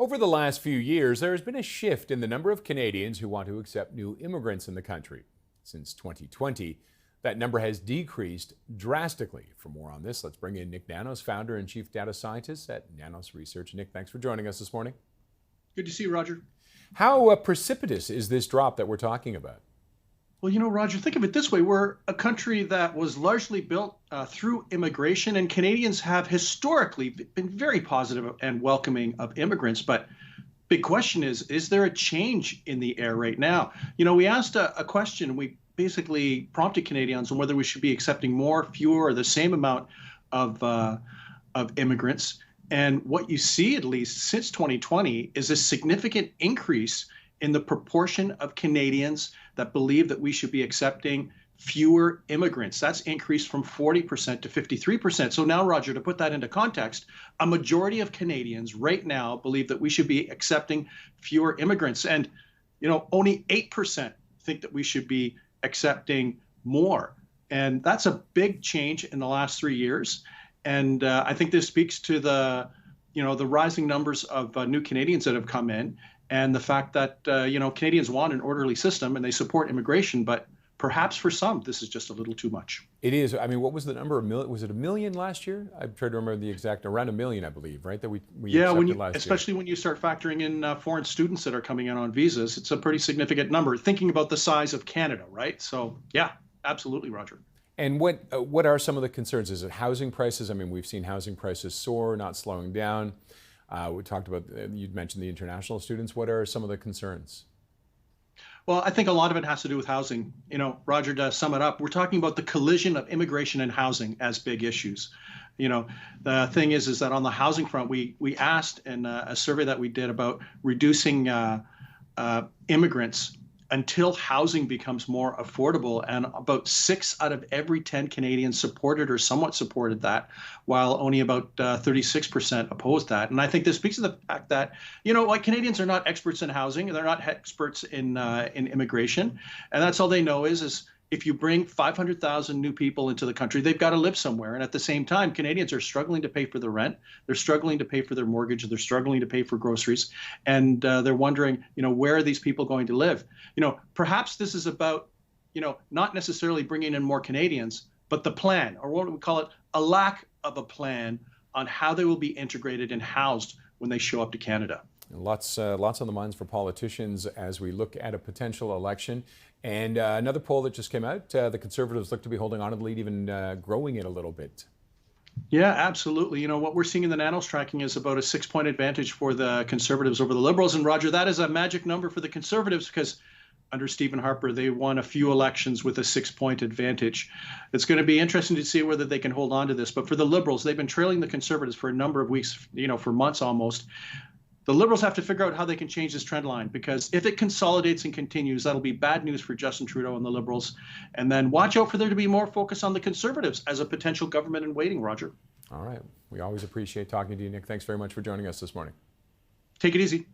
Over the last few years, there has been a shift in the number of Canadians who want to accept new immigrants in the country. Since 2020, that number has decreased drastically. For more on this, let's bring in Nik Nanos, founder and chief data scientist at Nanos Research. Nik, thanks for joining us this morning. Good to see you, Roger. How precipitous is this drop that we're talking about? Well, Roger, think of it this way. We're a country that was largely built through immigration, and Canadians have historically been very positive and welcoming of immigrants. But big question is there a change in the air right now? We asked a question. We basically prompted Canadians on whether we should be accepting more, fewer, or the same amount of immigrants. And what you see, at least since 2020, is a significant increase in the proportion of Canadians that believe that we should be accepting fewer immigrants. That's increased from 40% to 53%. So now, Roger, to put that into context, a majority of Canadians right now believe that we should be accepting fewer immigrants. And, only 8% think that we should be accepting more. And that's a big change in the last 3 years. And I think this speaks to the rising numbers of new Canadians that have come in, and the fact that Canadians want an orderly system and they support immigration, but perhaps for some this is just a little too much. It is. I mean, what was the number? Was it 1 million last year? I'm trying to remember the exact. Around 1 million, I believe, right? That we accepted last year. Especially when you start factoring in foreign students that are coming in on visas, it's a pretty significant number. Thinking about the size of Canada, right? So yeah, absolutely, Roger. And what are some of the concerns? Is it housing prices? I mean, we've seen housing prices soar, not slowing down. We talked about, you'd mentioned the international students. What are some of the concerns? Well, I think a lot of it has to do with housing. Roger, to sum it up, we're talking about the collision of immigration and housing as big issues. The thing is that on the housing front, we asked in a survey that we did about reducing immigrants until housing becomes more affordable, and about 6 out of every 10 Canadians supported or somewhat supported that, while only about 36% opposed that. And I think this speaks to the fact that, Canadians are not experts in housing, they're not experts in immigration, and that's all they know is if you bring 500,000 new people into the country, they've got to live somewhere. And at the same time, Canadians are struggling to pay for the rent. They're struggling to pay for their mortgage. They're struggling to pay for groceries. And they're wondering, where are these people going to live? Perhaps this is about, not necessarily bringing in more Canadians, but the plan, or what we call it, a lack of a plan on how they will be integrated and housed when they show up to Canada. Lots on the minds for politicians as we look at a potential election. And another poll that just came out, the Conservatives look to be holding on to the lead, even growing it a little bit. Yeah, absolutely. What we're seeing in the Nanos tracking is about a 6-point advantage for the Conservatives over the Liberals. And Roger, that is a magic number for the Conservatives because under Stephen Harper, they won a few elections with a 6-point advantage. It's going to be interesting to see whether they can hold on to this. But for the Liberals, they've been trailing the Conservatives for a number of weeks, for months almost. The Liberals have to figure out how they can change this trend line, because if it consolidates and continues, that'll be bad news for Justin Trudeau and the Liberals. And then watch out for there to be more focus on the Conservatives as a potential government in waiting, Roger. All right. We always appreciate talking to you, Nik. Thanks very much for joining us this morning. Take it easy.